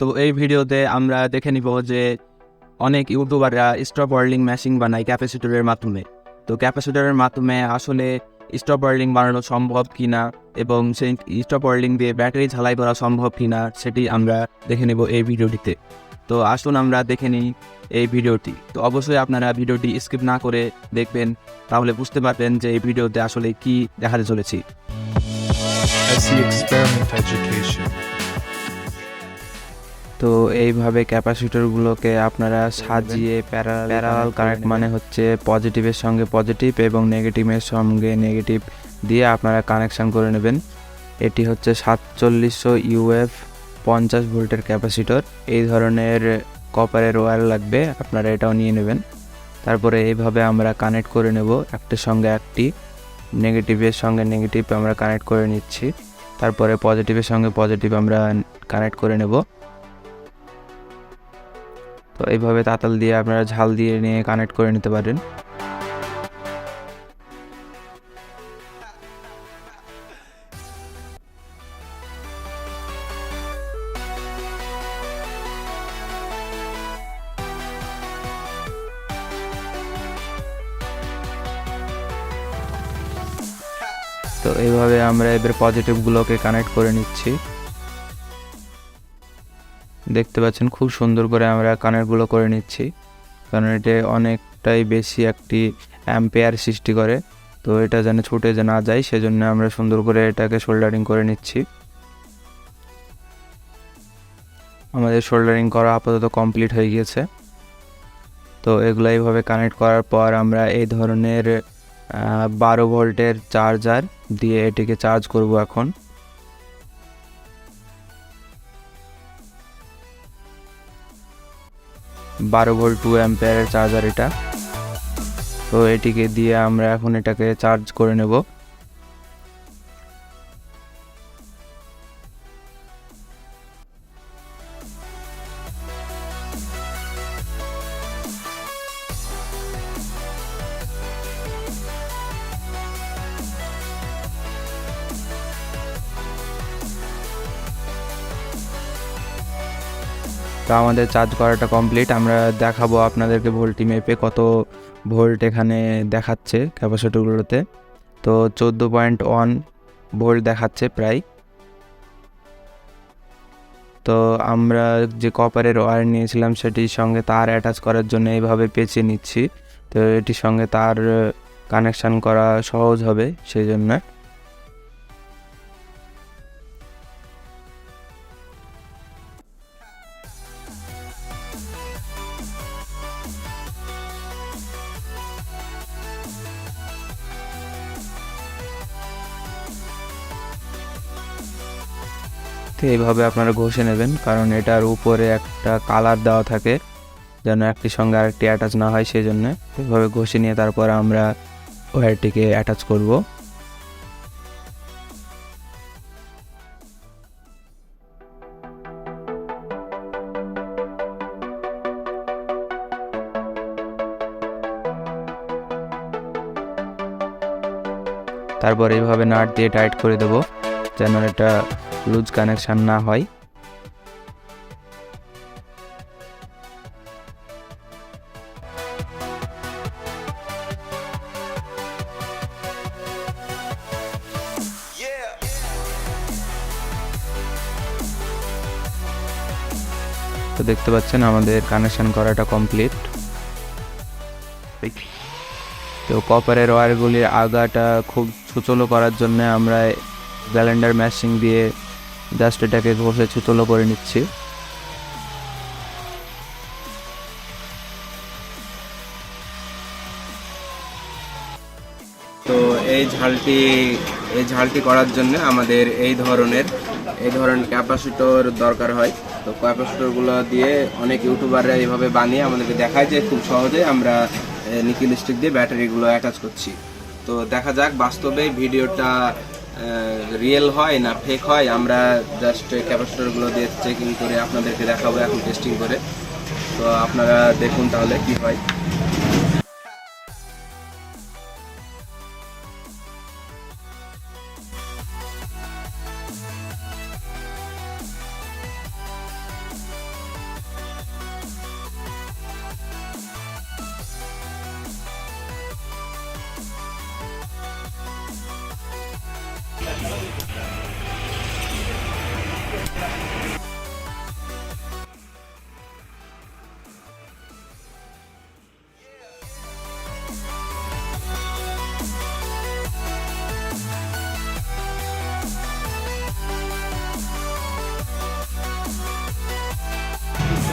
তো এই ভিডিওতে আমরা দেখে নিব যে অনেক ইউটিউবাররা স্টপ ওয়েল্ডিং মেশিন বানায় ক্যাপাসিটরের মাধ্যমে। তো ক্যাপাসিটরের মাধ্যমে আসলে স্টপ ওয়েল্ডিং বানানো সম্ভব কিনা এবং সেই স্টপ ওয়েল্ডিং দিয়ে ব্যাটারি ঝালাই করা সম্ভব কিনা সেটি আমরা দেখে নেব এই ভিডিওটিতে। তো আসুন আমরা দেখে নিই এই ভিডিওটি। তো অবশ্যই আপনারা ভিডিওটি স্কিপ না করে দেখবেন, তাহলে বুঝতে পারবেন যে এই ভিডিওতে আসলে কি দেখাতে চলেছি। Experiment Education. তো এইভাবে ক্যাপাসিটরগুলোকে আপনারা সাজিয়ে প্যারালাল কানেক্ট মানে হচ্ছে পজিটিভের সঙ্গে পজিটিভ এবং নেগেটিভের সঙ্গে নেগেটিভ দিয়ে আপনারা কানেকশান করে নেবেন। এটি হচ্ছে 4700 ইউএফ 50 ভোল্টের ক্যাপাসিটর। এই ধরনের কপারের ওয়্যার লাগবে, আপনারা এটাও নিয়ে নেবেন। তারপরে এইভাবে আমরা কানেক্ট করে নেব, একটির সঙ্গে একটি, নেগেটিভের সঙ্গে নেগেটিভ আমরা কানেক্ট করে নিচ্ছি। তারপরে পজিটিভের সঙ্গে পজিটিভ আমরা কানেক্ট করে নেব। তো এইভাবে তাতাল দিয়ে আপনারা ঝাল দিয়ে নিয়ে কানেক্ট করে নিতে পারেন। তো এইভাবে আমরা এবার পজিটিভগুলোকে কানেক্ট করে নিচ্ছি। দেখতে পাচ্ছেন খুব সুন্দর করে আমরা কানেক্টগুলো করে নিচ্ছি, কারণ এটা অনেকটাই বেশি একটি অ্যাম্পেয়ার সৃষ্টি করে। তো এটা যেন ছুটে যে না যায় সেজন্য আমরা সুন্দর করে এটাকে সোল্ডারিং করে নিচ্ছি। আমাদের সোল্ডারিং করা আপাতত কমপ্লিট হয়ে গিয়েছে। তো এগুলো এইভাবে কানেক্ট করার পর আমরা এই ধরনের 12 ভোল্টের চার্জার দিয়ে এটিকে চার্জ করব এখন। বারো ভোল্ট 2 অ্যাম্পিয়ারের চার্জার এটা। তো এটিকে দিয়ে আমরা এখন এটাকে চার্জ করে নেব। তো আমাদের চার্জ করাটা কমপ্লিট। আমরা দেখাবো আপনাদেরকে ভোল্টি মেপে কত ভোল্ট এখানে দেখাচ্ছে ক্যাপাসিটরগুলোতে। তো 14.1 ভোল্ট দেখাচ্ছে প্রায়। তো আমরা যে কপারের ওয়্যার নিয়েছিলাম সেটির সঙ্গে তার অ্যাটাচ করার জন্য এইভাবে পেঁচিয়ে নিচ্ছি। তো এটির সঙ্গে তার কানেকশান করা সহজ হবে সেই জন্য। তো এইভাবে আপনারা ঘষে নেবেন, কারণ এটার উপরে একটা কালার দেওয়া থাকে যেন একটির সঙ্গে আরেকটি অ্যাটাচ না হয় সেই জন্য। এইভাবে ঘষে নিয়ে তারপর আমরা ওয়্যারটিকে অ্যাটাচ করব। তারপর এইভাবে নাট দিয়ে টাইট করে দেব যেন এটা লুজ কানেকশান না হয়। তো দেখতে পাচ্ছেন আমাদের কানেকশন করাটা কমপ্লিট। তো কপারের ওয়্যারগুলির আগাটা খুব ছুচলো করার জন্য আমরা গ্যালেন্ডার মেশিন দিয়ে জাস্ট এটাকে ঘষে ছুচলো করে নিচ্ছি। তো এই ঝালটি করার জন্য আমাদের এই ধরনের ক্যাপাসিটর দরকার হয়। তো ক্যাপাসিটরগুলো দিয়ে অনেক ইউটিউবাররা এইভাবে বানিয়ে আমাদেরকে দেখায় যে খুব সহজে আমরা নিকেল স্টিক দিয়ে ব্যাটারিগুলো অ্যাটাচ করছি। তো দেখা যাক বাস্তবে ভিডিওটা রিয়েল হয় না ফেক হয়। আমরা জাস্ট ক্যাপাসিটরগুলো দিয়ে চেকিং করে আপনাদেরকে দেখাবো এখন টেস্টিং করে। তো আপনারা দেখুন তাহলে কি হয়।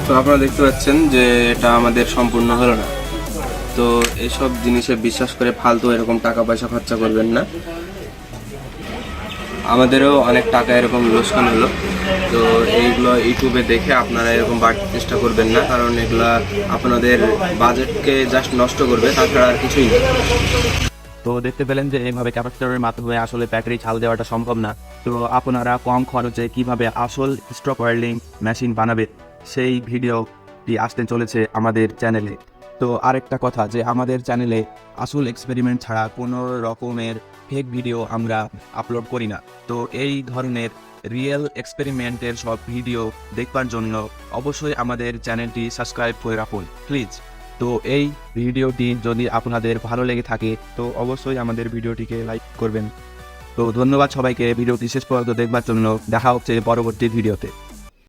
তো আপনারা দেখতে পাচ্ছেন যে এটা আমাদের সম্পূর্ণ হলো না। তো এসব জিনিসে বিশ্বাস করে ফালতু এরকম টাকা পয়সা খরচা করবেন না। আমাদেরও অনেক টাকা এরকম লোকসান হলো। তো এইগুলো ইউটিউবে দেখে আপনারা এরকম বাড়তে চেষ্টা করবেন না, কারণ এগুলা আপনাদের বাজেটকে জাস্ট নষ্ট করবে, তাছাড়া আর কিছুই না। তো দেখতে পেলেন যে এইভাবে ক্যাপাসিটরের মাধ্যমে আসলে ব্যাটারি চাল দেওয়াটা সম্ভব না। তো আপনারা কম খরচে কিভাবে আসল স্টক ওয়েল্ডিং মেশিন বানাবে সেই ভিডিওটি আসতে চলেছে আমাদের চ্যানেলে। তো আরেকটা কথা, যে আমাদের চ্যানেলে আসল এক্সপেরিমেন্ট ছাড়া কোনো রকমের ফেক ভিডিও আমরা আপলোড করি না। তো এই ধরনের রিয়েল এক্সপেরিমেন্টের সব ভিডিও দেখবার জন্য অবশ্যই আমাদের চ্যানেলটি সাবস্ক্রাইব করে রাখুন প্লিজ। তো এই ভিডিওটি যদি আপনাদের ভালো লেগে থাকে তো অবশ্যই আমাদের ভিডিওটিকে লাইক করবেন। তো ধন্যবাদ সবাইকে ভিডিওটি শেষ পর্যন্ত দেখবার জন্য। দেখা হচ্ছে পরবর্তী ভিডিওতে।